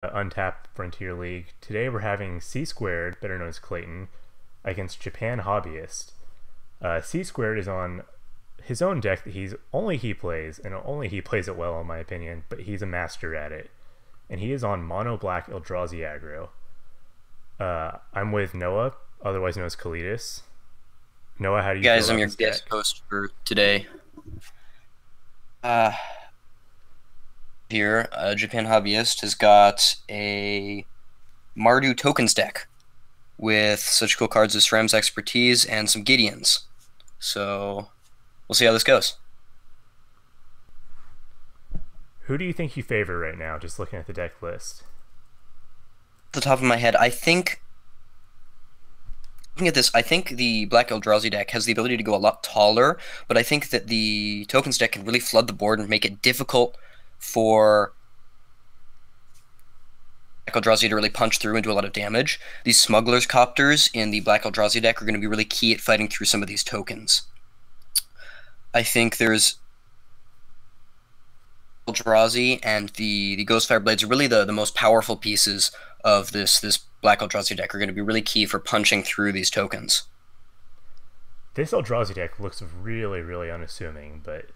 Untapped Frontier League. Today we're having C Squared, better known as Clayton, against Japan Hobbyist. C Squared is on his own deck that he plays, and only he plays it well in my opinion, but he's a master at it. And he is on Mono Black Eldrazi Aggro. I'm with Noah, otherwise known as Kalidas. Noah, how do you Guys, feel I'm about your this guest deck? host for today. Uh, Japan Hobbyist has got a Mardu tokens deck with such cool cards as Shram's Expertise and some Gideons. So we'll see how this goes. Who do you think you favor right now, just looking at the deck list? Off the top of my head, looking at this, I think the Black Eldrazi deck has the ability to go a lot taller, but I think that the tokens deck can really flood the board and make it difficult for Black Eldrazi to really punch through and do a lot of damage. These Smuggler's Copters in the Black Eldrazi deck are going to be really key at fighting through some of these tokens. I think there's Eldrazi and the Ghostfire Blades are really the most powerful pieces of this Black Eldrazi deck are going to be really key for punching through these tokens. This Eldrazi deck looks really, really unassuming, but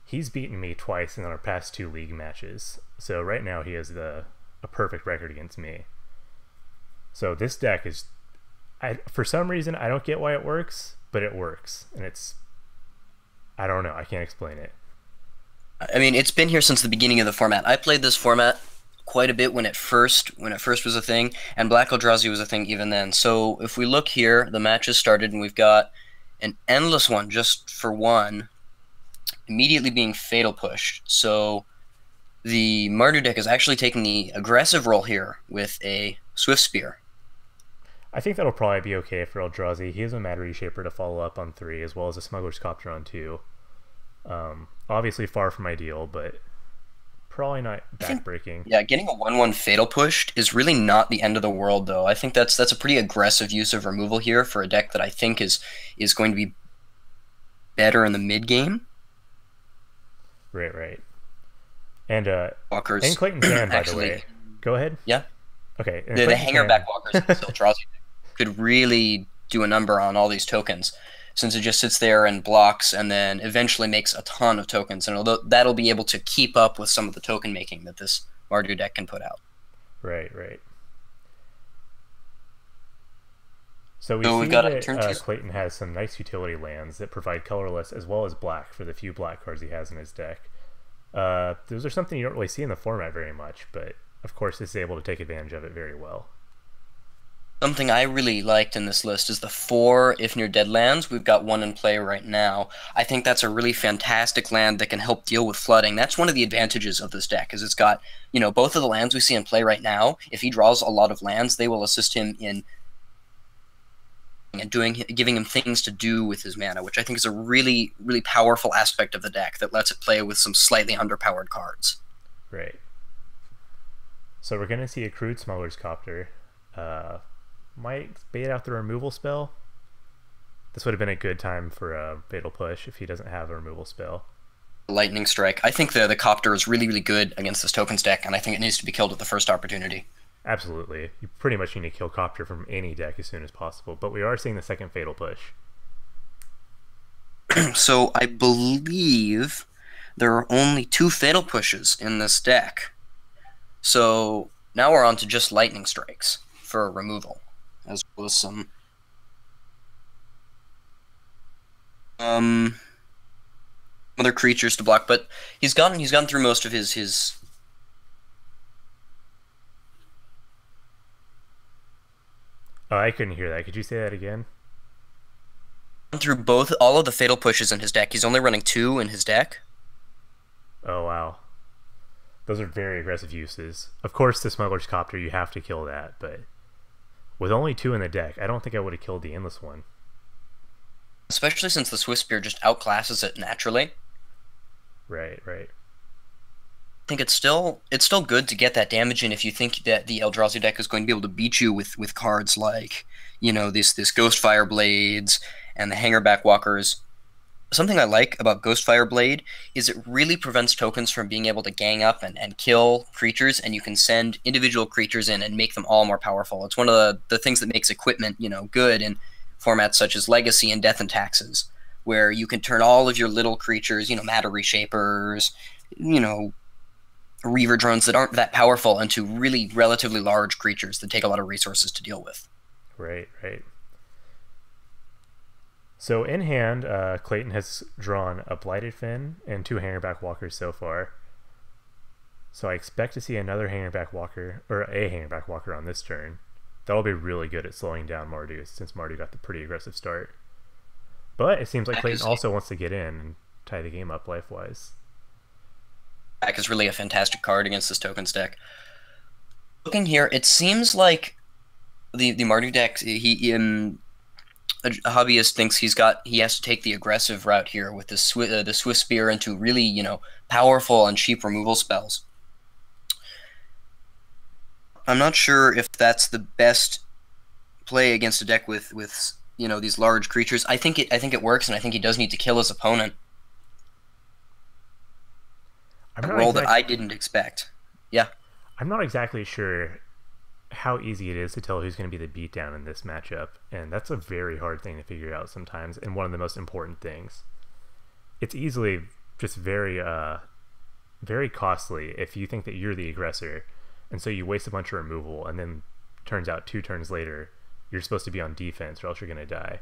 he's beaten me twice in our past two league matches. So right now he has a perfect record against me. So this deck is, for some reason, I don't get why it works, but it works. And I don't know, I can't explain it. I mean, it's been here since the beginning of the format. I played this format quite a bit when it first was a thing, and Black Eldrazi was a thing even then. So if we look here, the match has started, and we've got an endless one just for one, immediately being fatal pushed. So the Mardu deck is actually taking the aggressive role here with a Swift Spear. I think that'll probably be okay for Eldrazi. He has a Mad Reshaper to follow up on 3, as well as a Smuggler's Copter on 2. Obviously far from ideal, but probably not backbreaking. Yeah, getting a 1/1 fatal pushed is really not the end of the world, though. I think that's a pretty aggressive use of removal here for a deck that I think is going to be better in the mid game. Right. And Walkers in Clayton's hand, by the actually, way. Go ahead. yeah, Okay. In the Clayton's hanger hand, back walkers in Eldrazi could really do a number on all these tokens, since it just sits there and blocks and then eventually makes a ton of tokens, and although that'll be able to keep up with some of the token making that this Mardu deck can put out. Right. So we So see we've got a that turn two. Clayton has some nice utility lands that provide colorless as well as black for the few black cards he has in his deck. Those are something you don't really see in the format very much, but of course this is able to take advantage of it very well. Something I really liked in this list is the 4 If Near Dead lands. We've got one in play right now. I think that's a really fantastic land that can help deal with flooding. That's one of the advantages of this deck, is it's got, both of the lands we see in play right now. If he draws a lot of lands, they will assist him in and giving him things to do with his mana, which I think is a really, really powerful aspect of the deck that lets it play with some slightly underpowered cards. Right. So we're going to see a crude Smuggler's Copter. Might bait out the removal spell. This would have been a good time for a fatal push if he doesn't have a removal spell. Lightning Strike. I think the Copter is really, really good against this tokens deck, and I think it needs to be killed at the first opportunity. Absolutely. You pretty much need to kill Copter from any deck as soon as possible, but we are seeing the second fatal push. So I believe there are only 2 fatal pushes in this deck. So now we're on to just Lightning Strikes for removal, as well as some other creatures to block. But he's gone through most of his. Oh, I couldn't hear that. Could you say that again? Through all of the fatal pushes in his deck. He's only running 2 in his deck. Oh, wow. Those are very aggressive uses. Of course, the Smuggler's Copter, you have to kill that, but with only 2 in the deck, I don't think I would have killed the Endless one. Especially since the Swift Spear just outclasses it naturally. Right. I think it's still good to get that damage in if you think that the Eldrazi deck is going to be able to beat you with cards like, this Ghostfire Blades and the Hangerback Walkers. something I like about Ghostfire Blade is it really prevents tokens from being able to gang up and kill creatures, and you can send individual creatures in and make them all more powerful. It's one of the things that makes equipment, good in formats such as Legacy and Death and Taxes, where you can turn all of your little creatures, matter reshapers, reaver drones that aren't that powerful into really relatively large creatures that take a lot of resources to deal with. Right, right. So in hand, Clayton has drawn a Blighted Fin and 2 Hangerback Walkers so far. So I expect to see another Hangerback Walker, or a Hangerback Walker on this turn. That'll be really good at slowing down Mardu, since Mardu got the pretty aggressive start. But it seems like Clayton also wants to get in and tie the game up life-wise. Deck is really a fantastic card against this tokens deck. Looking here, it seems like the Mardu deck, a hobbyist thinks he has to take the aggressive route here with the Swift Spear into really, powerful and cheap removal spells. I'm not sure if that's the best play against a deck with these large creatures. I think it works, and I think he does need to kill his opponent. A role that I didn't expect. Yeah. I'm not exactly sure how easy it is to tell who's going to be the beatdown in this matchup, and that's a very hard thing to figure out sometimes, and one of the most important things. It's easily just very very costly if you think that you're the aggressor, and so you waste a bunch of removal, and then turns out 2 turns later you're supposed to be on defense or else you're going to die.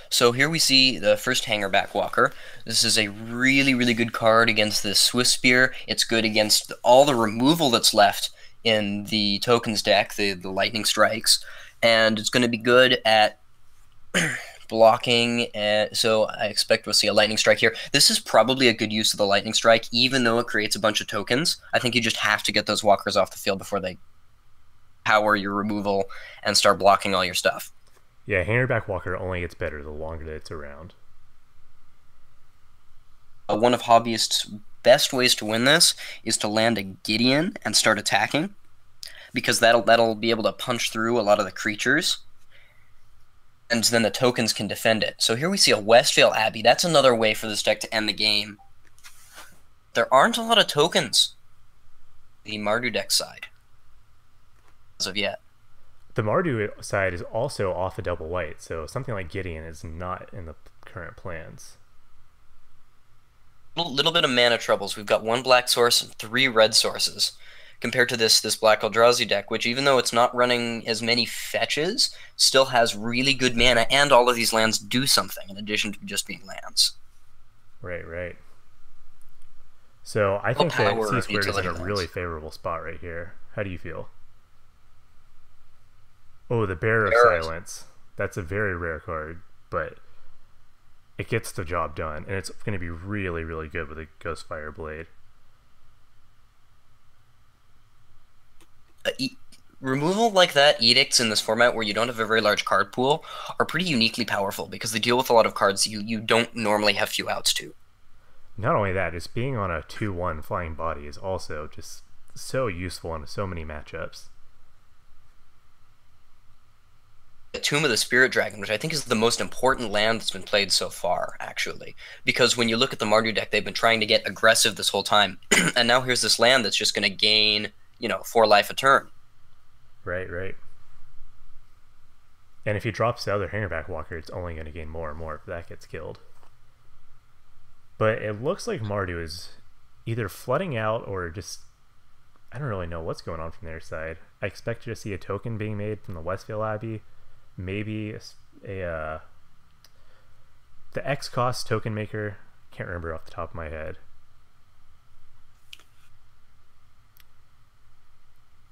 So here we see the first Hangerback Walker. This is a really, really good card against the Swift Spear. It's good against all the removal that's left in the tokens deck, the Lightning Strikes, and it's going to be good at blocking. So I expect we'll see a Lightning Strike here. This is probably a good use of the Lightning Strike, even though it creates a bunch of tokens. I think you just have to get those walkers off the field before they power your removal and start blocking all your stuff. Yeah, Hangerback Walker only gets better the longer that it's around. One of hobbyists' best ways to win this is to land a Gideon and start attacking, because that'll be able to punch through a lot of the creatures, and then the tokens can defend it. So here we see a Westvale Abbey. That's another way for this deck to end the game. There aren't a lot of tokens on the Mardu deck side as of yet. The Mardu side is also off a double white, so something like Gideon is not in the current plans. Little bit of mana troubles. We've got 1 black source and 3 red sources, compared to this Black Eldrazi deck, which, even though it's not running as many fetches, still has really good mana, and all of these lands do something in addition to just being lands. Right, right. So I think that C-Squared is in a really favorable spot right here. How do you feel? Oh, the Bearer of Silence. That's a very rare card, but it gets the job done, and it's going to be really, really good with a Ghostfire Blade. Removal like that, edicts in this format where you don't have a very large card pool, are pretty uniquely powerful because they deal with a lot of cards you don't normally have few outs to. Not only that, just being on a 2/1 flying body is also just so useful in so many matchups. Tomb of the Spirit Dragon, which I think is the most important land that's been played so far, actually. Because when you look at the Mardu deck, they've been trying to get aggressive this whole time. And now here's this land that's just going to gain, 4 life a turn. Right, right. And if he drops the other Hangerback Walker, it's only going to gain more and more if that gets killed. But it looks like Mardu is either flooding out or just... I don't really know what's going on from their side. I expect to see a token being made from the Westvale Abbey. Maybe the X-Cost token maker. Can't remember off the top of my head.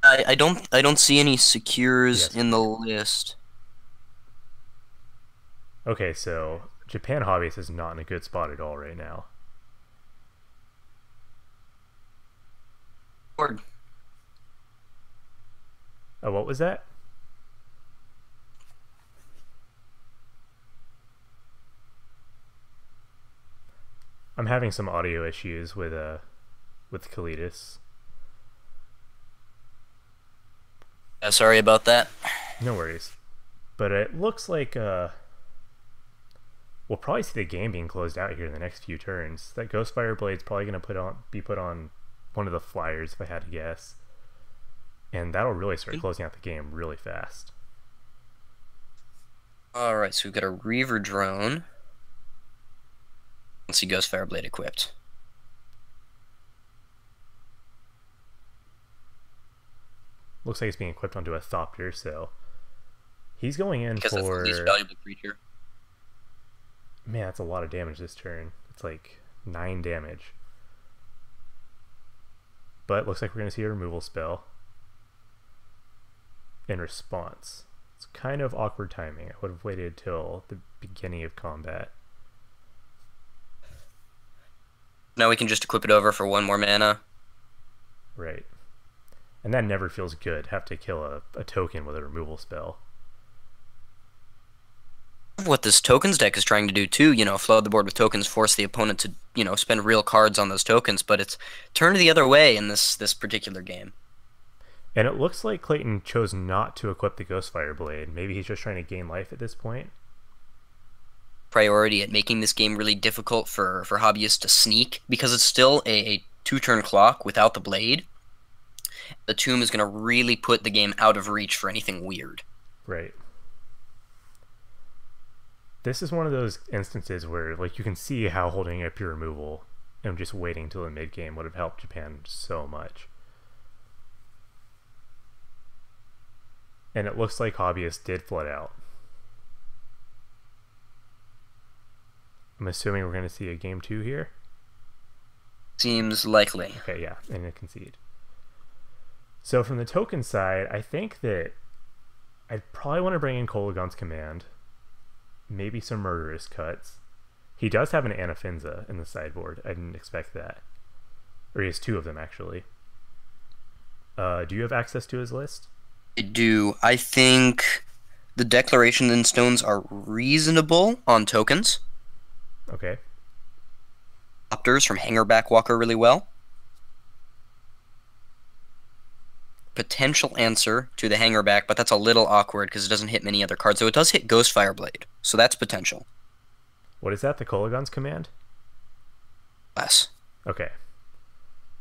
I don't see any secures in the list. Okay, so Japan Hobbyist is not in a good spot at all right now. Word. Oh, what was that? I'm having some audio issues with Kalidas. Sorry about that. No worries. But it looks like we'll probably see the game being closed out here in the next few turns. That Ghostfire Blade's probably going to be put on one of the flyers, if I had to guess. And that'll really start closing out the game really fast. Alright, so we've got a Reaver Drone. Let's see Ghostfire Blade equipped. Looks like it's being equipped onto a Thopter, so he's going in because for... that's the least valuable creature. Man, that's a lot of damage this turn. It's like 9 damage. But it looks like we're going to see a removal spell in response. It's kind of awkward timing. I would have waited till the beginning of combat. Now we can just equip it over for 1 more mana. Right. And that never feels good. Have to kill a token with a removal spell. What this tokens deck is trying to do too, you know, flood the board with tokens, force the opponent to, you know, spend real cards on those tokens, but it's turned the other way in this particular game. And it looks like Clayton chose not to equip the Ghostfire Blade. Maybe he's just trying to gain life at this point. Priority at making this game really difficult for hobbyists to sneak, because it's still a 2-turn clock without the blade. The Tomb is going to really put the game out of reach for anything weird. Right. This is one of those instances where, like, you can see how holding up your removal and just waiting till the mid game would have helped Japan so much. And it looks like hobbyists did flood out. I'm assuming we're going to see a game 2 here. Seems likely. Okay, yeah, and a concede. So from the token side, I think that I'd probably want to bring in Kolagon's Command. Maybe some Murderous Cuts. He does have an Anafinza in the sideboard. I didn't expect that. Or he has 2 of them, actually. Do you have access to his list? I do. I think the Declaration and Stones are reasonable on tokens. Okay. Opters from Hangerback Walker really well. Potential answer to the Hangerback, but that's a little awkward because it doesn't hit many other cards. So it does hit Ghostfire Blade, so that's potential. What is that, the Kolagon's Command? Less. Okay.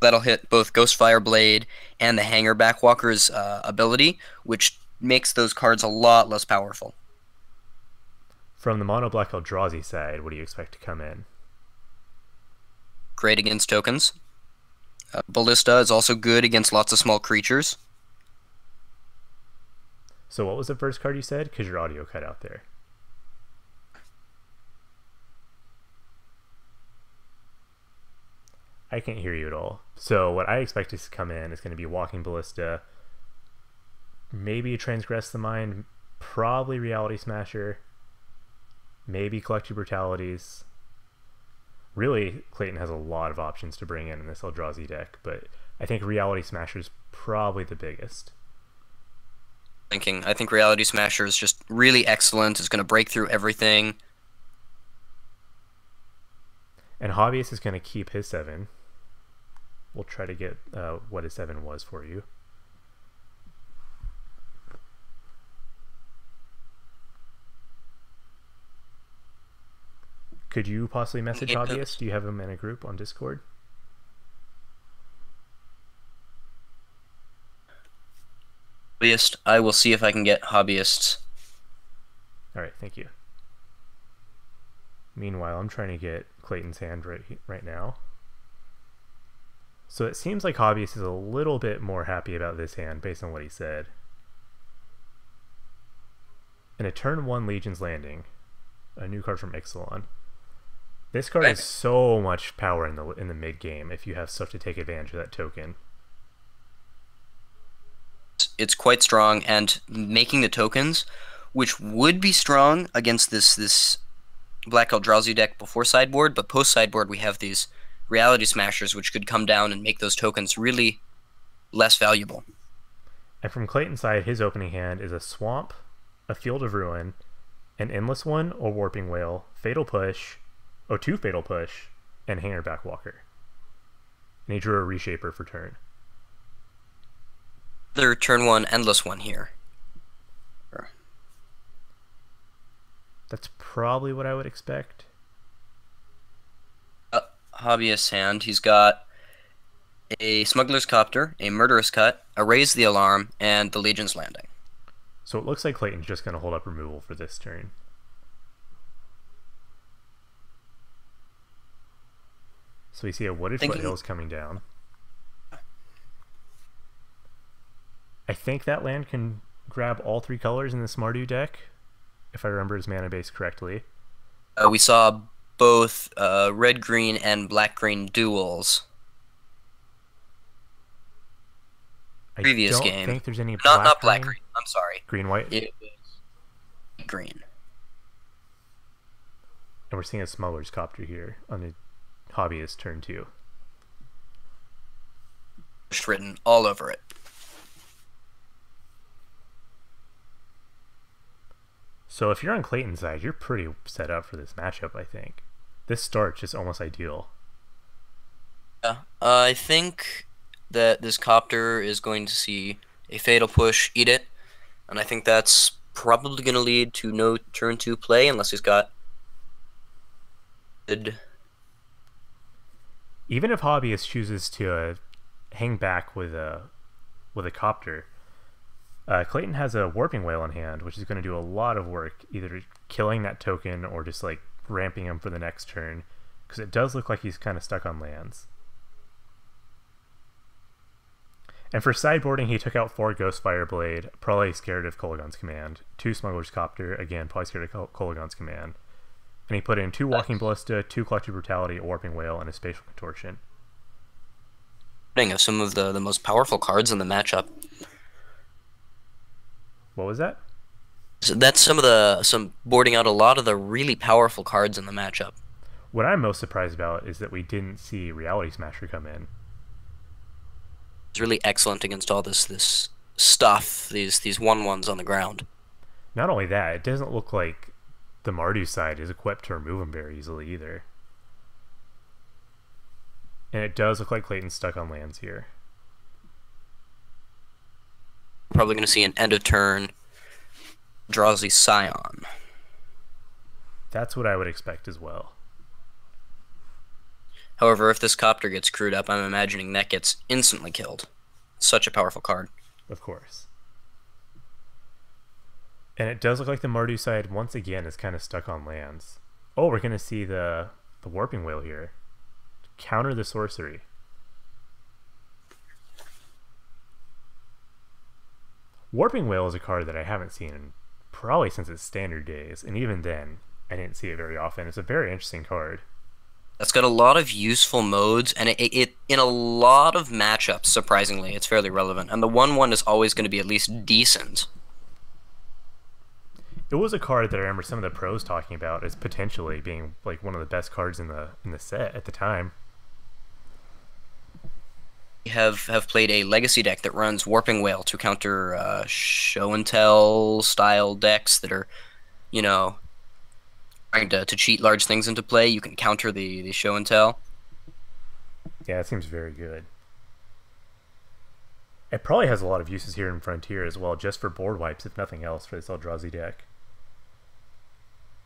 That'll hit both Ghostfire Blade and the Hangerback Walker's ability, which makes those cards a lot less powerful. From the Mono Black Eldrazi side, what do you expect to come in? Great against tokens. Ballista is also good against lots of small creatures. So what was the first card you said? Because your audio cut out there. I can't hear you at all. So what I expect to come in is going to be Walking Ballista, maybe Transgress the Mind, probably Reality Smasher, maybe Collective Brutalities. Really, Clayton has a lot of options to bring in this Eldrazi deck, but I think Reality Smasher is probably the biggest. I think Reality Smasher is just really excellent. It's going to break through everything. And Hobbyist is going to keep his 7. We'll try to get what his 7 was for you. Could you possibly message Hobbyist? Do you have him in a group on Discord? Hobbyist, I will see if I can get hobbyists. Alright, thank you. Meanwhile, I'm trying to get Clayton's hand right now. So it seems like Hobbyist is a little bit more happy about this hand based on what he said. In a turn 1 Legion's Landing, a new card from Ixalan. This card has so much power in the mid game if you have stuff to take advantage of that token. It's quite strong, and making the tokens, which would be strong against this Black Eldrazi deck before sideboard, but post sideboard we have these Reality Smashers which could come down and make those tokens really less valuable. And from Clayton's side, his opening hand is a Swamp, a Field of Ruin, an Endless One, or Warping Whale, Fatal Push, 2 Fatal Push, and Hangerback Walker. And he drew a Reshaper for turn. Another turn 1 Endless One here. That's probably what I would expect. Hobbyist hand. He's got a Smuggler's Copter, a Murderous Cut, a Raise the Alarm, and the Legion's Landing. So it looks like Clayton's just going to hold up removal for this turn. So we see a Wooded Foothills coming down. I think that land can grab all 3 colors in this Mardu deck, if I remember his mana base correctly. We saw both red-green and black-green duels. Previous game. I don't think there's any not black-green. I'm sorry. Green-white? It was green. And we're seeing a Smuggler's Copter here on the Hobbyist turn 2. Just written all over it. So if you're on Clayton's side, you're pretty set up for this matchup, I think. This start's just almost ideal. Yeah, I think that this Copter is going to see a Fatal Push eat it, and I think that's probably going to lead to no turn 2 play unless he's got good. Even if Hobbyist chooses to hang back with a Copter, Clayton has a Warping Whale in hand, which is going to do a lot of work, either killing that token or just like ramping him for the next turn, because it does look like he's kind of stuck on lands. And for sideboarding, he took out 4 Ghost Fireblade, probably scared of Kolaghan's Command, 2 Smuggler's Copter, again probably scared of Kolaghan's Command, and he put in 2 Walking Ballista, 2 Collective Brutality, a Warping Whale, and a Spatial Contortion. Of some of the most powerful cards in the matchup. What was that? So that's some boarding out a lot of the really powerful cards in the matchup. What I'm most surprised about is that we didn't see Reality Smasher come in. It's really excellent against all this stuff, these 1/1s on the ground. Not only that, it doesn't look like the Mardu side is equipped to remove him very easily either. And it does look like Clayton's stuck on lands here. Probably going to see an end of turn Eldrazi Scion. That's what I would expect as well. However, if this Copter gets screwed up, I'm imagining that gets instantly killed. Such a powerful card. Of course. And it does look like the Mardu side, once again, is kind of stuck on lands. Oh, we're going to see the Warping Whale here. Counter the sorcery. Warping Whale is a card that I haven't seen probably since its standard days, and even then, I didn't see it very often. It's a very interesting card. That's got a lot of useful modes, and it in a lot of matchups, surprisingly, it's fairly relevant. And the 1/1 is always going to be at least decent. It was a card that I remember some of the pros talking about as potentially being like one of the best cards in the set at the time. We have played a Legacy deck that runs Warping Whale to counter Show and Tell style decks that are, you know, trying to cheat large things into play. You can counter the Show and Tell. Yeah, it seems very good. It probably has a lot of uses here in Frontier as well, just for board wipes, if nothing else, for this Eldrazi deck.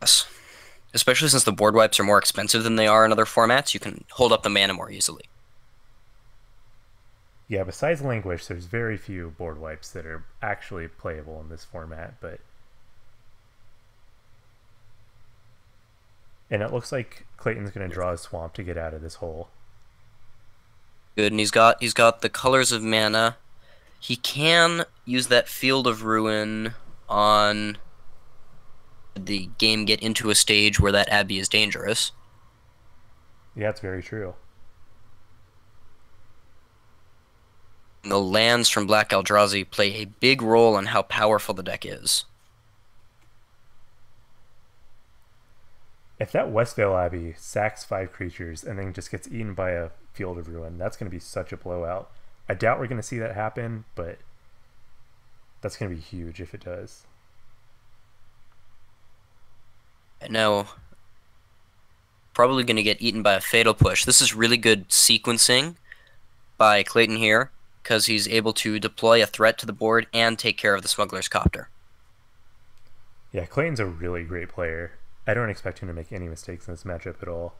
Yes. Especially since the board wipes are more expensive than they are in other formats, you can hold up the mana more easily. Yeah, besides Languish, there's very few board wipes that are actually playable in this format, but... And it looks like Clayton's going to draw a Swamp to get out of this hole. Good, and he's got the Colors of Mana. He can use that Field of Ruin on the game get into a stage where that Abbey is dangerous. Yeah, it's very true. The lands from Black Eldrazi play a big role in how powerful the deck is. If that Westvale Abbey sacks 5 creatures and then just gets eaten by a Field of Ruin, that's going to be such a blowout. I doubt we're going to see that happen, but that's going to be huge if it does. Now, probably going to get eaten by a Fatal Push. This is really good sequencing by Clayton here, because he's able to deploy a threat to the board and take care of the Smuggler's Copter. Yeah, Clayton's a really great player. I don't expect him to make any mistakes in this matchup at all.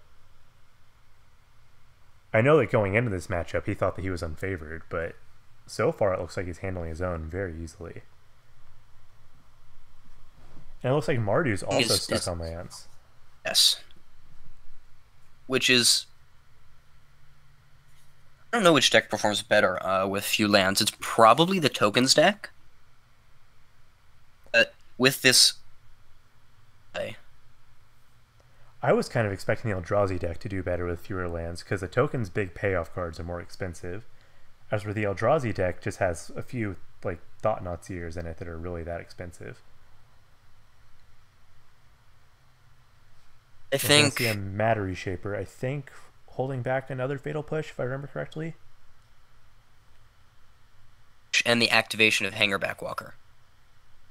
I know that going into this matchup, he thought that he was unfavored, but so far it looks like he's handling his own very easily. And it looks like Mardu's also stuck on lands. Yes. Which is... I don't know which deck performs better with few lands. It's probably the tokens deck. But with this... I was kind of expecting the Eldrazi deck to do better with fewer lands, because the tokens' big payoff cards are more expensive. As for the Eldrazi deck, just has a few like Thought-Knot's ears in it that are really that expensive. I think... see a Matter Reshaper, I think, holding back another Fatal Push, if I remember correctly. And the activation of Hangerback Walker.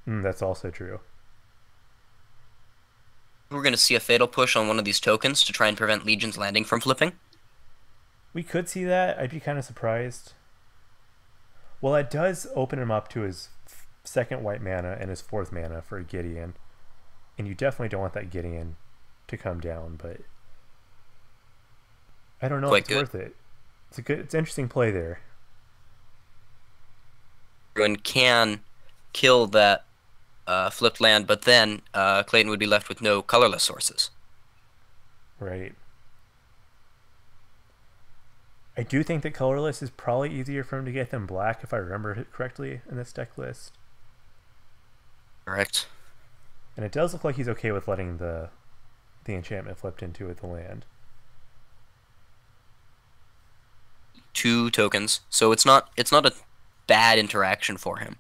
That's also true. We're going to see a Fatal Push on one of these tokens to try and prevent Legion's landing from flipping. We could see that. I'd be kind of surprised. Well, it does open him up to his second white mana and his fourth mana for a Gideon. And you definitely don't want that Gideon to come down, but I don't know if it's worth it. It's an interesting play there. Everyone can kill that flipped land, but then Clayton would be left with no colorless sources. Right. I do think that colorless is probably easier for him to get than black, if I remember it correctly in this deck list. Correct. And it does look like he's okay with letting the enchantment flipped into the land. 2 tokens, so it's not a bad interaction for him.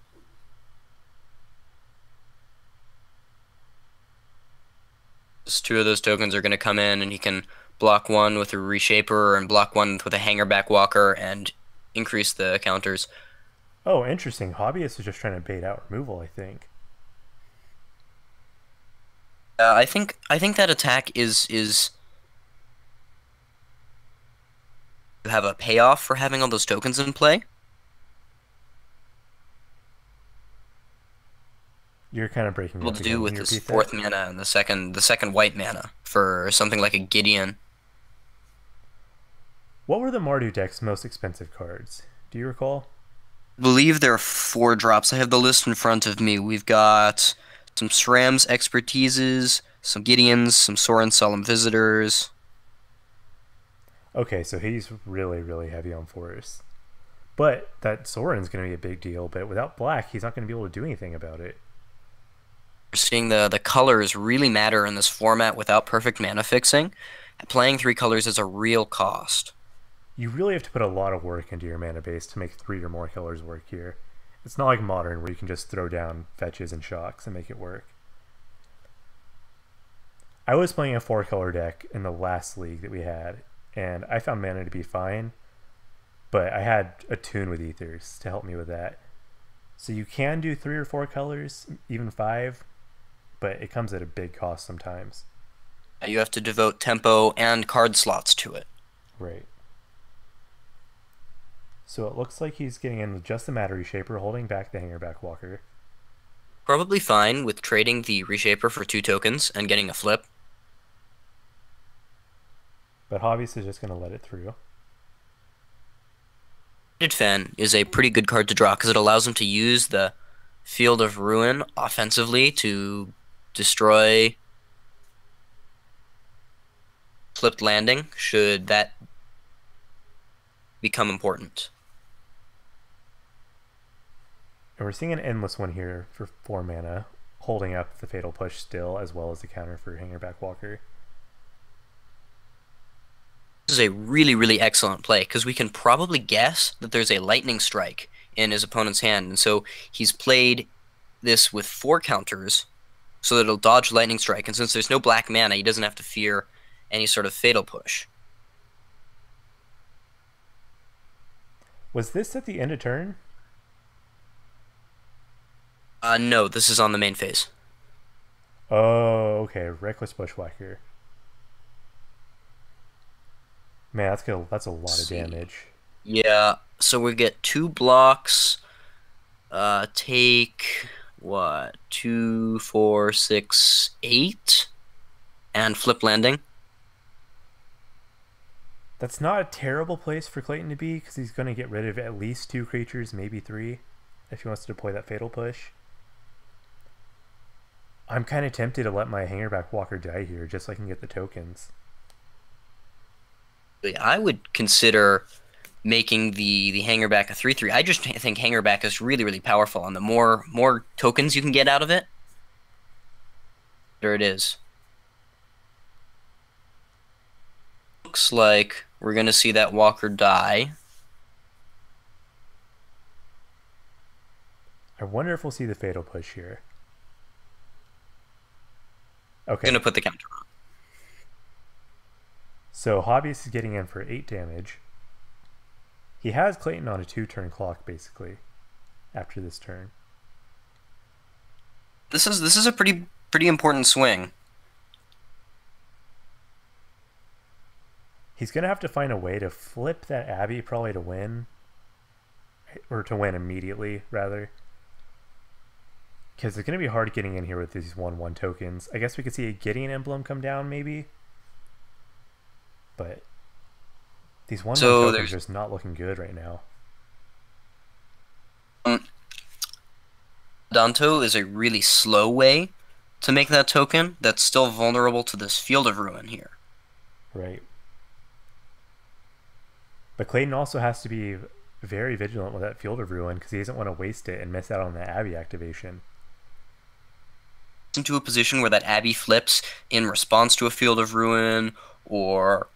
Just 2 of those tokens are going to come in, and he can block one with a Reshaper and block one with a Hangerback Walker and increase the counters. Oh, interesting. Hobbyist is just trying to bait out removal, I think. I think that attack is to have a payoff for having all those tokens in play. You're kind of breaking What to do with this fourth mana and the second white mana for something like a Gideon. What were the Mardu deck's most expensive cards? Do you recall? I believe there are 4 drops. I have the list in front of me. We've got some SRAM's Expertises, some Gideons, some Sorin Solemn Visitors. Okay, so he's really, really heavy on forests. But that Sorin's going to be a big deal, but without black, he's not going to be able to do anything about it. We're seeing the colors really matter in this format without perfect mana fixing. Playing 3 colors is a real cost. You really have to put a lot of work into your mana base to make 3 or more colors work here. It's not like Modern, where you can just throw down fetches and shocks and make it work. I was playing a 4-color deck in the last league that we had, and I found mana to be fine, but I had a Tune with Ethers to help me with that. So you can do 3 or 4 colors, even 5, but it comes at a big cost sometimes. You have to devote tempo and card slots to it. Right. So it looks like he's getting in with just the Matter Reshaper, holding back the Hangerback Walker. Probably fine with trading the Reshaper for 2 tokens and getting a flip. But Hobbyist is just going to let it through. Fan is a pretty good card to draw because it allows him to use the Field of Ruin offensively to destroy flipped landing should that become important. And we're seeing an endless one here for 4 mana, holding up the Fatal Push still, as well as the counter for Hangerback Walker. This is a really, really excellent play because we can probably guess that there's a Lightning Strike in his opponent's hand, and so he's played this with 4 counters so that it'll dodge Lightning Strike, and since there's no black mana, he doesn't have to fear any sort of Fatal Push. Was this at the end of turn? No, this is on the main phase. Oh, okay. Reckless Bushwhacker. Man, that's a lot of damage. Yeah, so we get 2 blocks. Take what? 2, 4, 6, 8. and flip landing. That's not a terrible place for Clayton to be because he's going to get rid of at least 2 creatures, maybe 3, if he wants to deploy that Fatal Push. I'm kind of tempted to let my Hangerback Walker die here just so I can get the tokens. I would consider making the Hangerback a 3/3. I just think Hangerback is really, really powerful, and the more tokens you can get out of it, there it is. Looks like we're going to see that Walker die. I wonder if we'll see the Fatal Push here. Okay. I'm going to put the counter on. So Hobbyist is getting in for 8 damage. He has Clayton on a 2-turn clock, basically, after this turn. This is a pretty important swing. He's going to have to find a way to flip that Abbey probably to win. Or to win immediately, rather. Because it's going to be hard getting in here with these 1/1 tokens. I guess we could see a Gideon Emblem come down, maybe. But these 1/1 tokens are just not looking good right now. Danto is a really slow way to make that token that's still vulnerable to this Field of Ruin here. Right. But Clayton also has to be very vigilant with that Field of Ruin because he doesn't want to waste it and miss out on the Abbey activation. Into a position where that Abbey flips in response to a Field of Ruin, or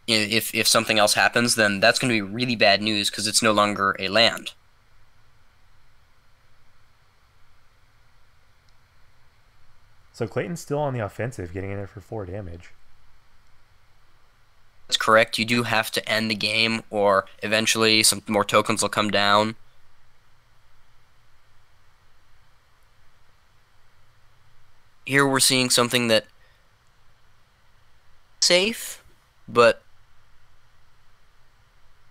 if something else happens, then that's going to be really bad news because it's no longer a land. So Clayton's still on the offensive, getting in there for 4 damage. That's correct. You do have to end the game, or eventually some more tokens will come down. Here we're seeing something that safe, but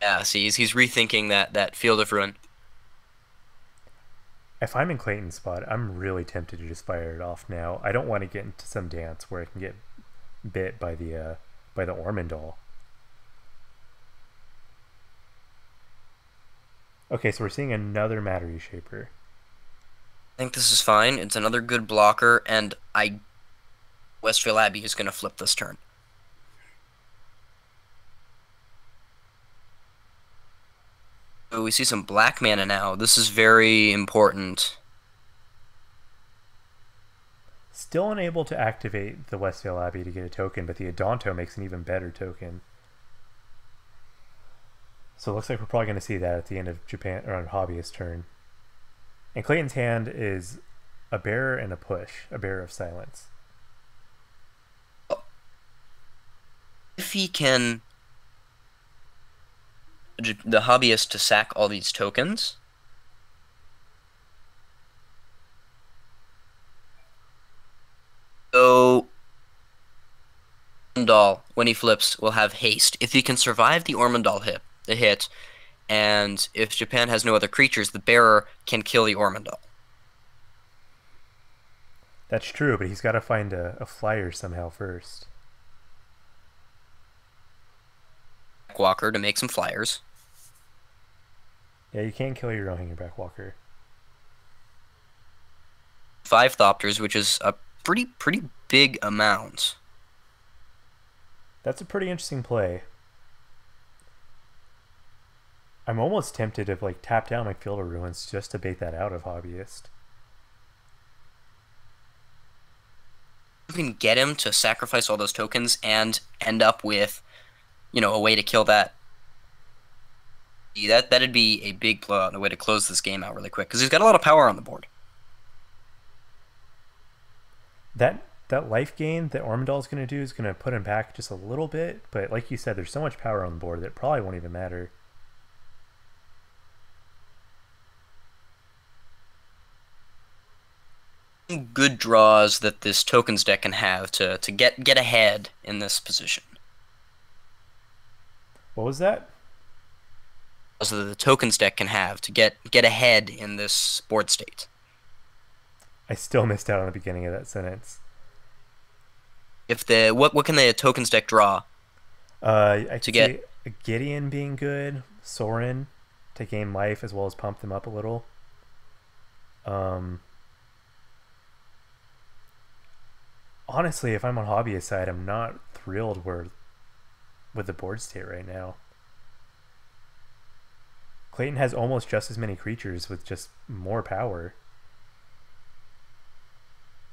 yeah, see, he's rethinking that Field of Ruin. If I'm in Clayton's spot, I'm really tempted to just fire it off now. I don't want to get into some dance where I can get bit by the Ormondal. Okay, so we're seeing another Matter Reshaper. I think this is fine. It's another good blocker, and Westfield Abbey is going to flip this turn. So we see some black mana now. This is very important. Still unable to activate the Westfield Abbey to get a token, but the Adonto makes an even better token. So it looks like we're probably going to see that at the end of Japan or on Hobbyist turn. And Clayton's hand is a Bearer and a Push, a Bearer of Silence. If he can the Hobbyist to sack all these tokens, so Ormondal, when he flips, will have haste. If he can survive the Ormondal hit, and if Japan has no other creatures, the Bearer can kill the Ormondal. That's true, but he's got to find a flyer somehow first. Walker to make some flyers. Yeah, you can't kill your own Hangerback Walker. 5 Thopters, which is a pretty big amount. That's a pretty interesting play. I'm almost tempted to like tap down my Field of Ruins just to bait that out of Hobbyist. You can get him to sacrifice all those tokens and end up with, you know, a way to kill that. That'd be a big blowout and a way to close this game out really quick because he's got a lot of power on the board. That life gain that Ormondal is going to do is going to put him back just a little bit, but like you said, there's so much power on the board that it probably won't even matter. Good draws that this tokens deck can have to get ahead in this position. What was that? So the tokens deck can have to get ahead in this board state. I still missed out on the beginning of that sentence. If the what can the tokens deck draw I to could get? see a Gideon being good, Sorin to gain life as well as pump them up a little. Um, Honestly, if I'm on hobbyist side, I'm not thrilled with the board state right now. Clayton has almost just as many creatures with just more power.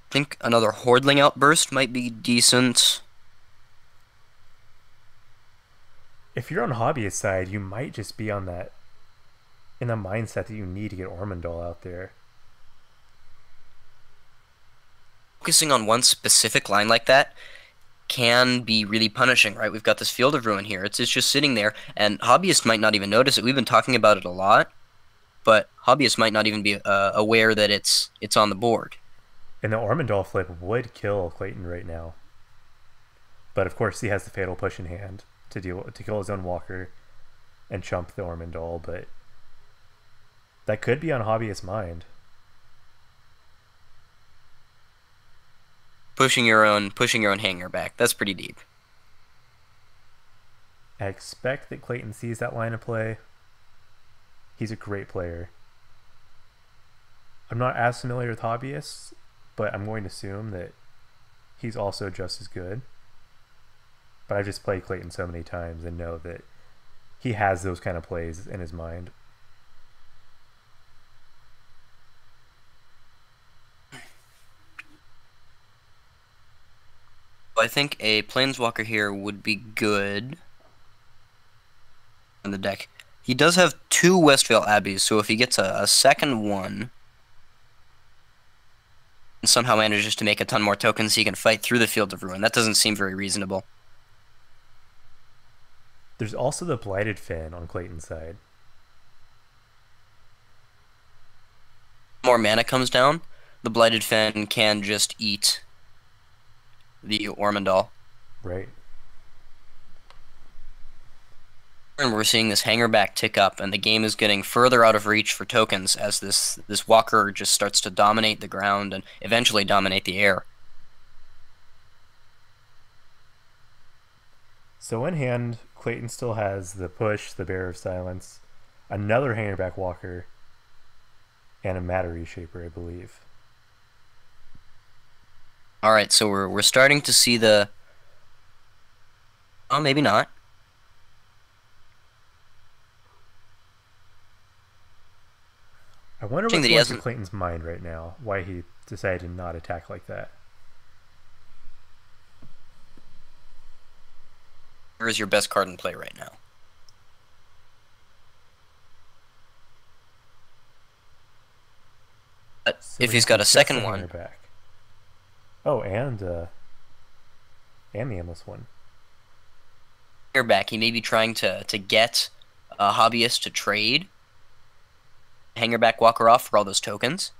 I think another Hordling Outburst might be decent. If you're on hobbyist side, you might just be on that in the mindset that you need to get Ormondal out there. Focusing on one specific line like that can be really punishing, right? We've got this Field of Ruin here. It's just sitting there, and hobbyists might not even notice it. We've been talking about it a lot, but hobbyists might not even be aware that it's on the board. And the Ormondal flip would kill Clayton right now. But of course, he has the Fatal Push in hand to kill his own Walker and chump the Ormondal. But that could be on hobbyist mind. Pushing your own hanger back. That's pretty deep. I expect that Clayton sees that line of play. He's a great player. I'm not as familiar with hobbyists, but I'm going to assume that he's also just as good. But I've just played Clayton so many times and know that he has those kind of plays in his mind. I think a Planeswalker here would be good in the deck. He does have two Westvale Abbeys, so if he gets a second one and somehow manages to make a ton more tokens, he can fight through the Field of Ruin. That doesn't seem very reasonable. There's also the Blighted Fin on Clayton's side. More mana comes down, the Blighted Fin can just eat the Ormondal. Right. And we're seeing this hangerback tick up, and the game is getting further out of reach for tokens as this walker just starts to dominate the ground and eventually dominate the air. So in hand, Clayton still has the Push, the Bearer of Silence, another hangerback Walker, and a Matter Reshaper, I believe. All right, so we're starting to see the. Oh, maybe not. I wonder what's That he going through hasn't. Clayton's mind right now. Why he decided to not attack like that. Where is your best card in play right now? But So if we he's have got a just second the one, hangerback. Oh, and the endless one. hangerback, he may be trying to get a hobbyist to trade hangerback walker off for all those tokens.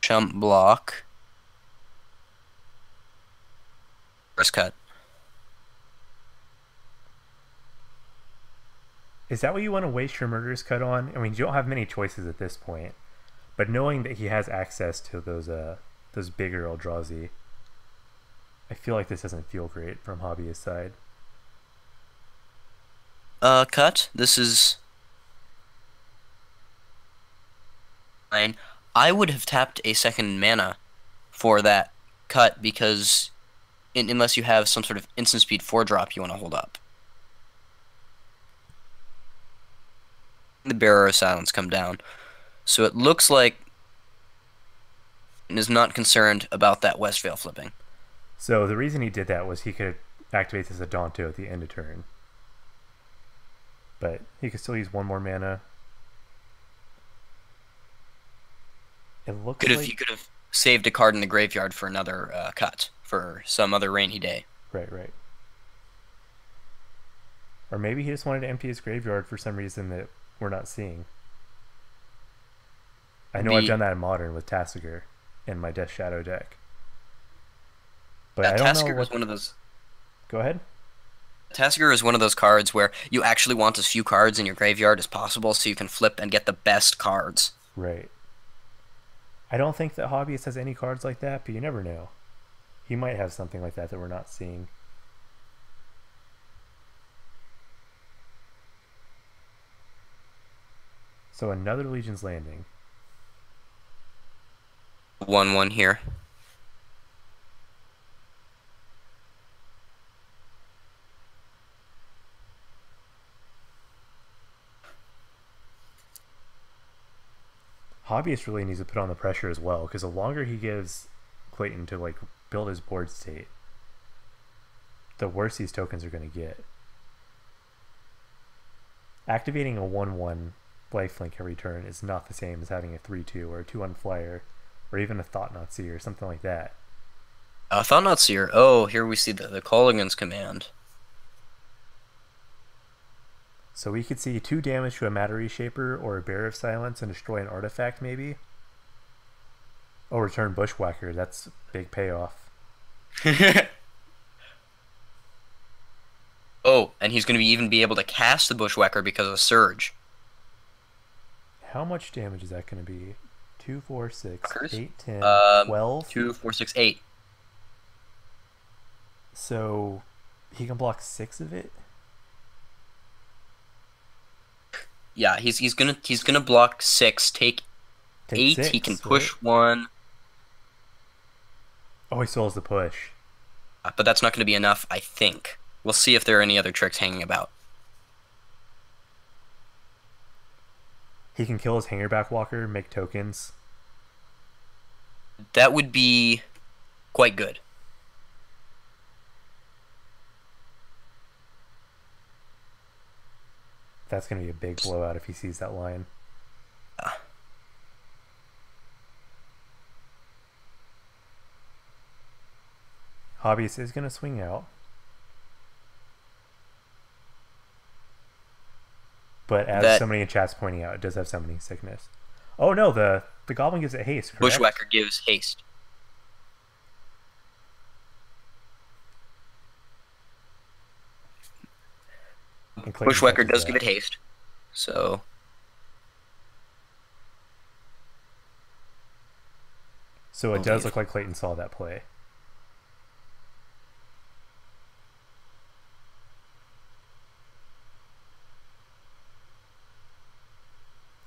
Jump block. First cut. Is that what you want to waste your Murderous Cut on? I mean, you don't have many choices at this point, but knowing that he has access to those bigger Eldrazi, I feel like this doesn't feel great from hobbyist side. Cut. This is fine. I would have tapped a second mana for that cut because unless you have some sort of instant speed 4-drop you want to hold up. The Bearer of Silence come down. So it looks like is not concerned about that Westvale flipping. So the reason he did that was he could activate this Adonto at the end of turn. But he could still use one more mana. It looks like... You could have saved a card in the graveyard for another cut for some other rainy day. Right. Or maybe he just wanted to empty his graveyard for some reason that we're not seeing. I know I've done that in Modern with Tasigur in my Death Shadow deck. But I don't know Tasigur what... is one of those. Go ahead. Tasigur is one of those cards where you actually want as few cards in your graveyard as possible so you can flip and get the best cards. Right. I don't think that Hobbyist has any cards like that, but you never know. He might have something like that that we're not seeing. So another Legion's Landing. 1/1 here. Hobbyist really needs to put on the pressure as well, because the longer he gives Clayton to like build his board state, the worse these tokens are going to get. Activating a 1/1 lifelink every turn is not the same as having a 3/2 or a 2/1 flyer, or even a Thought-Knot Seer or something like that. Thought-Knot Seer. Oh, here we see the Colligan's command. So we could see 2 damage to a Matter Reshaper or a Bear of Silence and destroy an artifact, maybe? Oh, return Bushwhacker. That's big payoff. Oh, and he's going to even be able to cast the Bushwhacker because of Surge. How much damage is that going to be? 2, 4, 6, Fuckers. 8, 10, 12? 2, 4, 6, 8. So he can block 6 of it? Yeah, he's gonna block 6, take 8. 6, he can push right? 1. Oh, he still has the push. But that's not going to be enough, I think. We'll see if there are any other tricks hanging about. He can kill his Hangerback Walker, make tokens. That would be quite good. That's going to be a big blowout if he sees that line. Hobbyist is going to swing out. But as somebody in chat's pointing out, it does have summoning sickness. Oh no, the goblin gives it haste, correct? Bushwhacker gives haste. Bushwhacker does give it haste. So it does look like Clayton saw that play.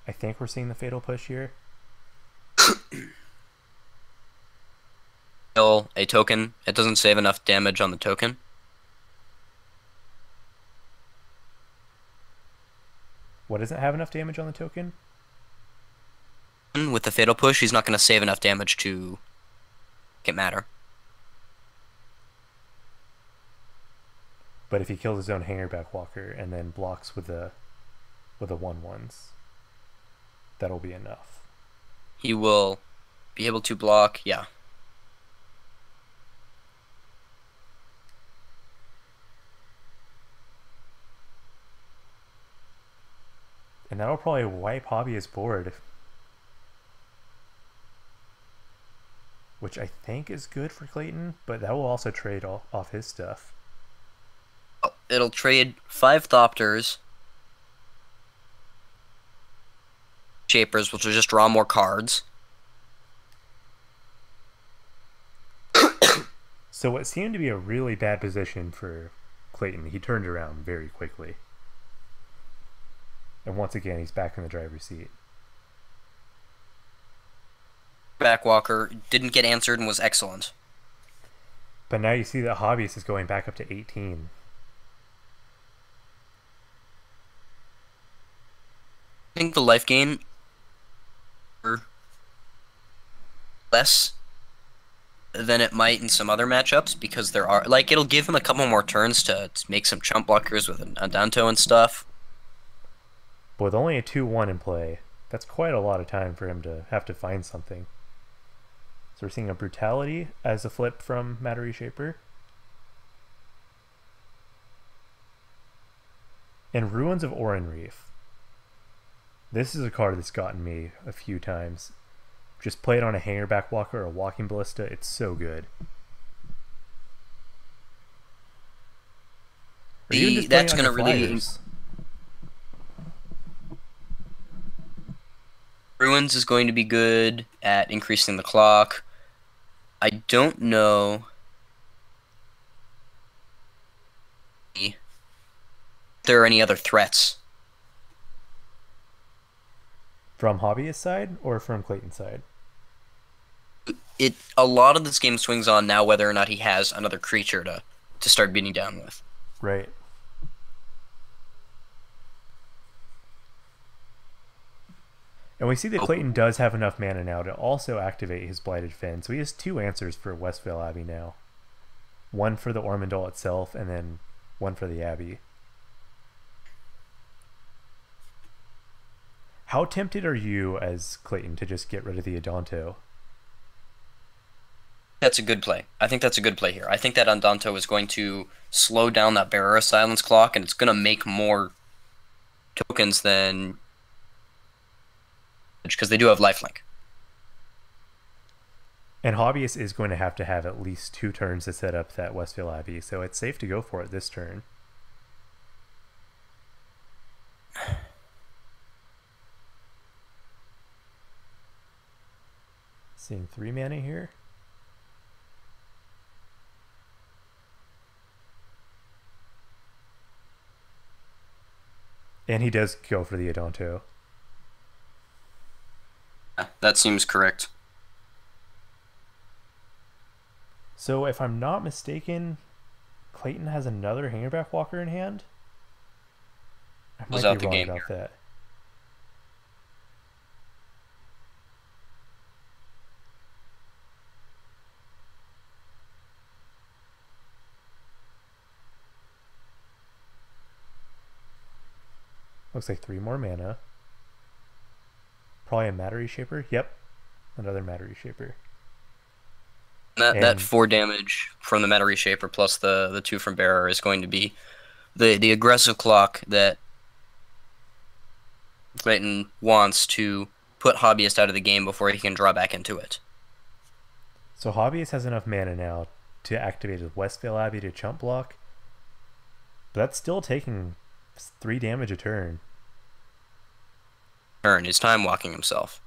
I think we're seeing the fatal push here. Kill a token. It doesn't save enough damage on the token. What, doesn't have enough damage on the token? With the fatal push, he's not going to save enough damage to make it matter. But if he kills his own Hangerback Walker and then blocks with the 1/1s, that'll be enough. He will be able to block, yeah. And that'll probably wipe Hobbyist board. Which I think is good for Clayton, but that will also trade off his stuff. It'll trade 5 Thopters, Shapers, which will just draw more cards. So what seemed to be a really bad position for Clayton, he turned around very quickly. And once again, he's back in the driver's seat. Backwalker didn't get answered and was excellent. But now you see that Hobbyist is going back up to 18. I think the life gain less than it might in some other matchups because there are, like, it'll give him a couple more turns to make some chump blockers with Adanto and stuff. But with only a 2/1 in play, that's quite a lot of time for him to have to find something. So we're seeing a Brutality as a flip from Matter Reshaper. And Ruins of Oran Reef. This is a card that's gotten me a few times. Just play it on a Hangerback Walker or a Walking Ballista, it's so good. Or even just playing That's on your gonna really flyers. Ruins is going to be good at increasing the clock. I don't know if there are any other threats. From hobbyist side or from Clayton's side? A lot of this game swings on now whether or not he has another creature to start beating down with. Right. And we see that Clayton does have enough mana now to also activate his Blighted Fin, so he has two answers for Westvale Abbey now. One for the Ormondal itself, and then one for the Abbey. How tempted are you as Clayton to just get rid of the Adonto? That's a good play. I think that's a good play here. I think that Andante is going to slow down that Bearer of Silence clock, and it's going to make more tokens than... because they do have lifelink. And Hobbyist is going to have at least 2 turns to set up that Westvale Abbey, so it's safe to go for it this turn. Seeing 3 mana here. And he does go for the Adonto. That seems correct. So if I'm not mistaken, Clayton has another Hangerback Walker in hand? I might be wrong about that. Looks like 3 more mana. Probably a Matter Reshaper. Yep. Another Matter Reshaper. That 4 damage from the Matter Reshaper plus the 2 from Bearer is going to be the aggressive clock that Clayton wants to put Hobbyist out of the game before he can draw back into it. So Hobbyist has enough mana now to activate his Westvale Abbey to chump block. But that's still taking 3 damage a turn. He's time walking himself.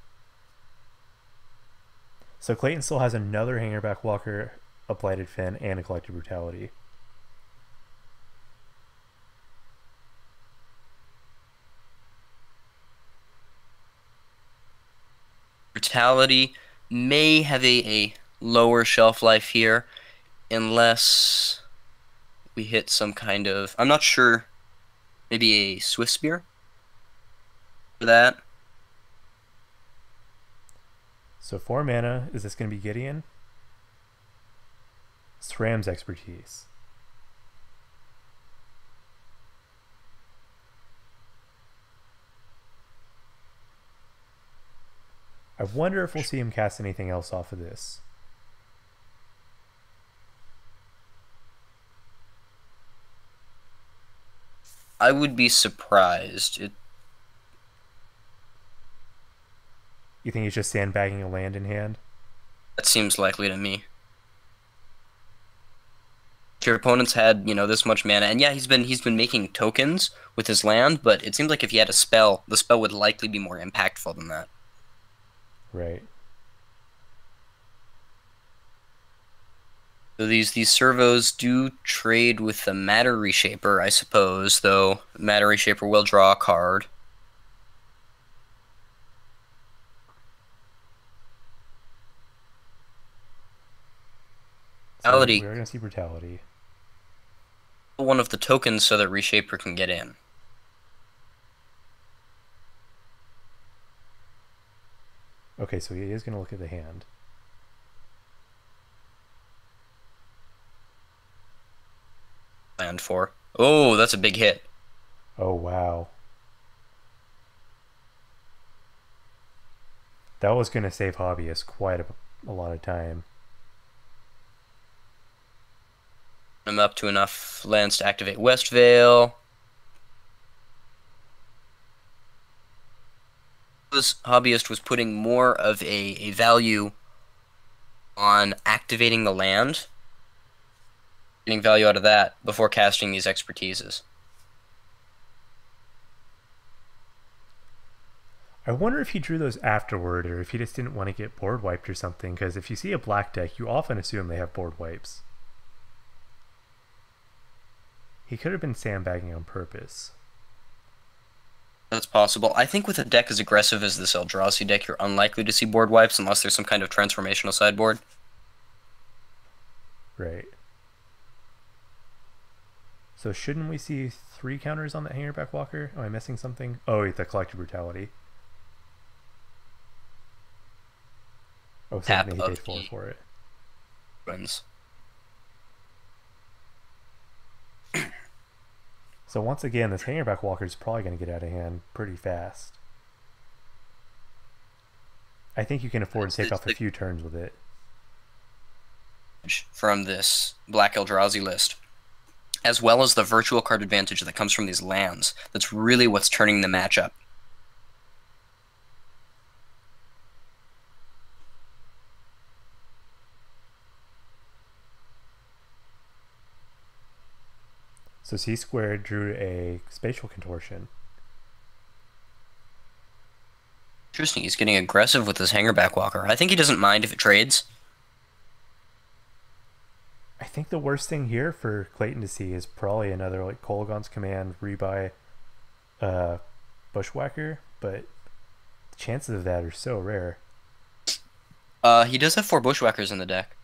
So Clayton still has another Hangerback Walker, a Blighted Fin, and a Collective Brutality. Brutality may have a lower shelf life here, unless we hit some kind of... I'm not sure. Maybe a Swift Spear? For that? So 4 mana, is this going to be Gideon? SRAM's Expertise. I wonder if we'll see him cast anything else off of this. I would be surprised. You think he's just sandbagging a land in hand? That seems likely to me. Your opponent's had, this much mana, and yeah, he's been making tokens with his land, but it seems like if he had a spell, the spell would likely be more impactful than that. Right. So these servos do trade with the Matter Reshaper, I suppose, though Matter Reshaper will draw a card. Brutality. So we're going to see Brutality. One of the tokens so that Reshaper can get in. Okay, so he is going to look at the hand. Land 4. Oh, that's a big hit. Oh, wow. That was going to save Hobbyist quite a lot of time. I'm up to enough lands to activate Westvale. This Hobbyist was putting more of a value on activating the land. getting value out of that before casting these expertises. I wonder if he drew those afterward or if he just didn't want to get board wiped or something, because if you see a black deck, you often assume they have board wipes. He could have been sandbagging on purpose. That's possible. I think with a deck as aggressive as this Eldrazi deck, you're unlikely to see board wipes unless there's some kind of transformational sideboard. Right. So shouldn't we see 3 counters on that Hangerback Walker? Am I missing something? Oh, wait, the Collective Brutality. Oh, so he paid 4 for it. Wins. So once again, this Hangerback Walker is probably going to get out of hand pretty fast. I think you can afford to take off a few turns with it. From this Black Eldrazi list, as well as the virtual card advantage that comes from these lands. That's really what's turning the matchup. So C squared drew a Spatial Contortion. Interesting, he's getting aggressive with this Hangerback Walker. I think he doesn't mind if it trades. I think the worst thing here for Clayton to see is probably another like Kolaghan's Command rebuy Bushwhacker, but the chances of that are so rare. He does have 4 Bushwhackers in the deck.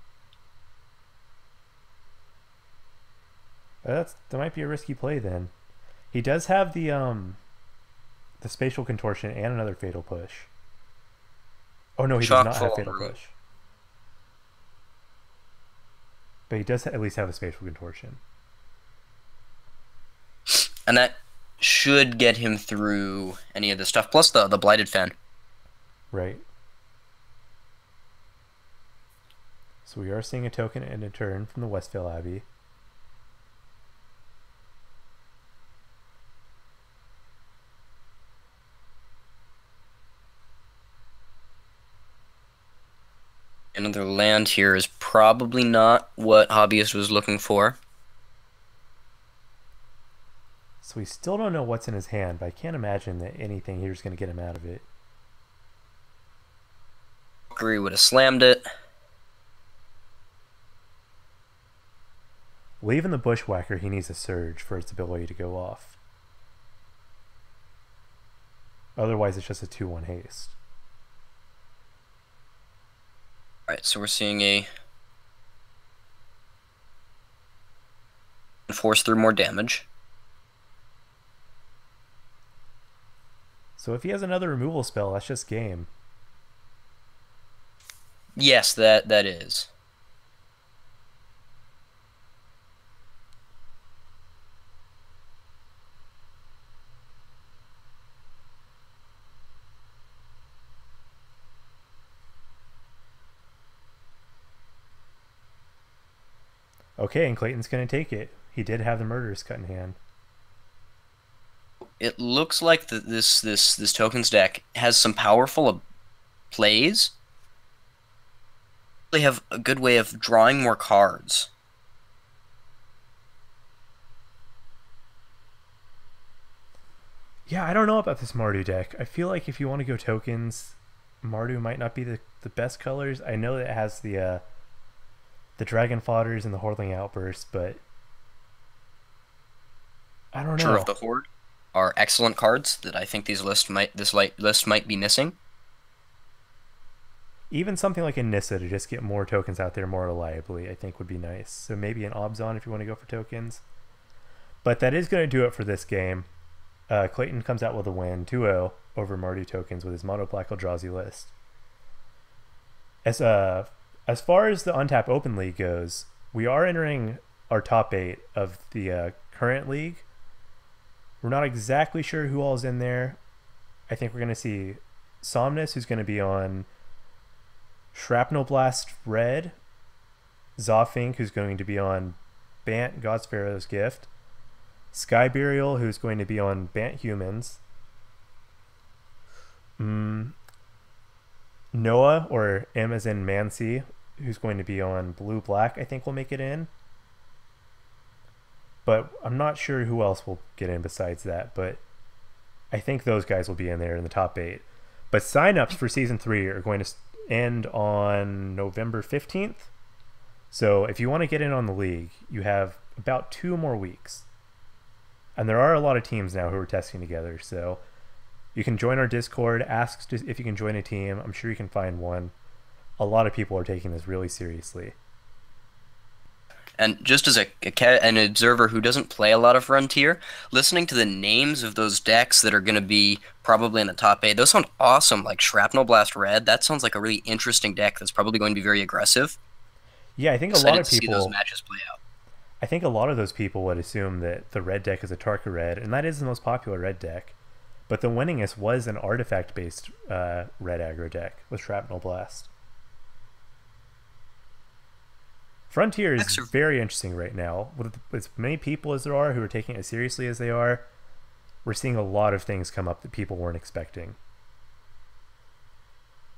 That might be a risky play then. He does have the Spatial Contortion and another Fatal Push. Oh no, he does not have Fatal Push. But he does at least have a Spatial Contortion. And that should get him through any of this stuff, plus the Blighted Fen. Right. So we are seeing a token and a turn from the Westvale Abbey. Another land here is probably not what Hobbyist was looking for. So we still don't know what's in his hand, but I can't imagine that anything here is going to get him out of it. Agree would have slammed it. Leaving the Bushwhacker, he needs a Surge for its ability to go off. Otherwise, it's just a 2-1 haste. Alright, so we're seeing a force through more damage. So if he has another removal spell, that's just game. Yes, that is. Okay, and Clayton's going to take it. He did have the Murderous Cut in hand. It looks like this tokens deck has some powerful plays. They have a good way of drawing more cards. Yeah, I don't know about this Mardu deck. I feel like if you want to go tokens, Mardu might not be the best colors. I know that it has the Dragon Fodders and the Hordling Outburst, but I don't know. Sure, of the Horde are excellent cards that I think this list might be missing. Even something like a Nissa to just get more tokens out there more reliably, I think would be nice. So maybe an Obzon if you want to go for tokens. But that is going to do it for this game. Clayton comes out with a win, 2-0 over Mardu tokens with his Mono Black Eldrazi list. As far as the Untap Open League goes, we are entering our top 8 of the current league. We're not exactly sure who all is in there. I think we're going to see Somnus, who's going to be on Shrapnel Blast Red, Zofink, who's going to be on Bant Godsparrow's Gift, Sky Burial, who's going to be on Bant Humans, Noah, or M as in Mancy, who's going to be on Blue Black, I think will make it in. but I'm not sure who else will get in besides that. But I think those guys will be in there in the top 8. But signups for season 3 are going to end on November 15th. So if you want to get in on the league, you have about 2 more weeks. And there are a lot of teams now who are testing together. So you can join our Discord, ask if you can join a team. I'm sure you can find one. A lot of people are taking this really seriously. And just as an observer who doesn't play a lot of Frontier, listening to the names of those decks that are going to be probably in the top 8, those sound awesome. Like Shrapnel Blast Red, that sounds like a really interesting deck that's probably going to be very aggressive. Yeah, I think a Excited lot of to see people. those matches play out. I think a lot of those people would assume that the red deck is a Tarka Red, and that is the most popular red deck. But the winningest was an artifact-based red aggro deck with Shrapnel Blast. Frontier is very interesting right now. With as many people as there are who are taking it as seriously as they are, we're seeing a lot of things come up that people weren't expecting.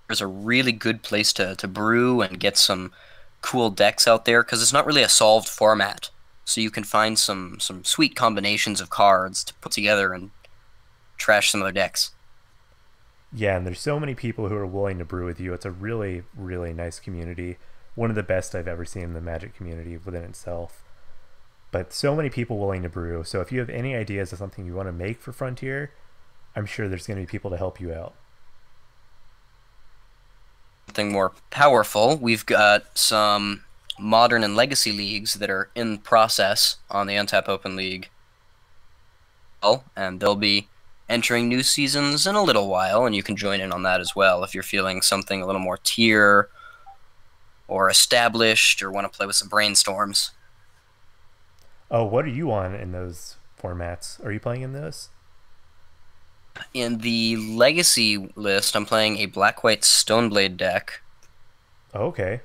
There's a really good place to brew and get some cool decks out there, because it's not really a solved format. So you can find some sweet combinations of cards to put together and trash some other decks. Yeah, and there's so many people who are willing to brew with you. It's a really, really nice community. One of the best I've ever seen in the Magic community within itself. But so many people willing to brew. So if you have any ideas of something you want to make for Frontier, I'm sure there's going to be people to help you out. Something more powerful, we've got some Modern and Legacy leagues that are in process on the Untap Open League. And they'll be entering new seasons in a little while, and you can join in on that as well if you're feeling something a little more tier or established or want to play with some brainstorms. Oh, what are you on in those formats? Are you playing in those? In the Legacy list, I'm playing a Black-White Stoneblade deck. Okay.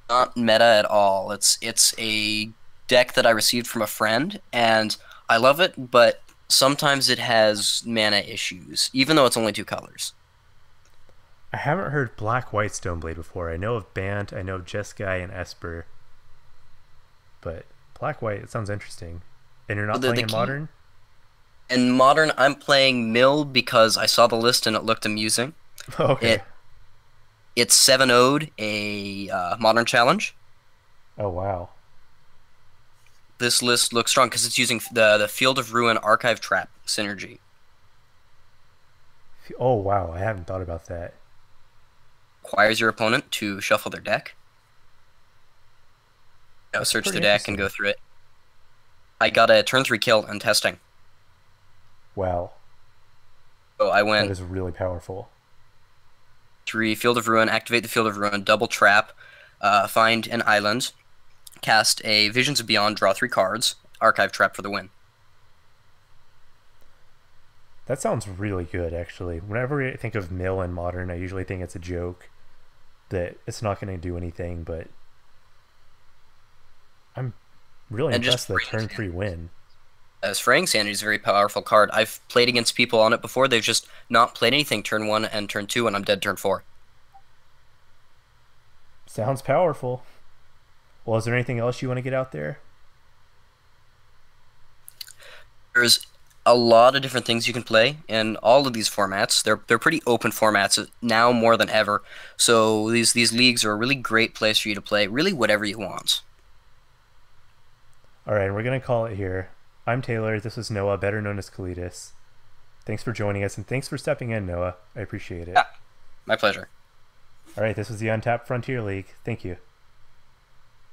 Not meta at all. It's a deck that I received from a friend, and I love it, but sometimes it has mana issues, even though it's only 2 colors. I haven't heard Black-White Stoneblade before. I know of Bant, I know of Jeskai and Esper. But Black-White, it sounds interesting. And you're not playing in Modern? In Modern, I'm playing Mill because I saw the list and it looked amusing. Okay. It's 7-0'd a Modern Challenge. Oh, wow. This list looks strong because it's using the Field of Ruin Archive Trap synergy. Oh, wow. I haven't thought about that. Requires your opponent to shuffle their deck. Now search the deck and go through it. I got a turn 3 kill in testing. Wow. So I went... That is really powerful. 3 Field of Ruin, activate the Field of Ruin, double trap, find an island, cast a Visions of Beyond, draw 3 cards, archive trap for the win. That sounds really good, actually. Whenever I think of Mill in Modern, I usually think it's a joke, that it's not going to do anything, but I'm really impressed with the turn 3 win. As Fraying Sanity is a very powerful card. I've played against people on it before. They've just not played anything turn 1 and turn 2, and I'm dead turn 4. Sounds powerful. Well, is there anything else you want to get out there? There's a lot of different things you can play in all of these formats. They're pretty open formats now more than ever. So these leagues are a really great place for you to play really whatever you want. All right, we're going to call it here. I'm Taylor. This is Noah, better known as Kalidas. Thanks for joining us, and thanks for stepping in, Noah. I appreciate it. Yeah, my pleasure. All right, this was the Untapped Frontier League. Thank you.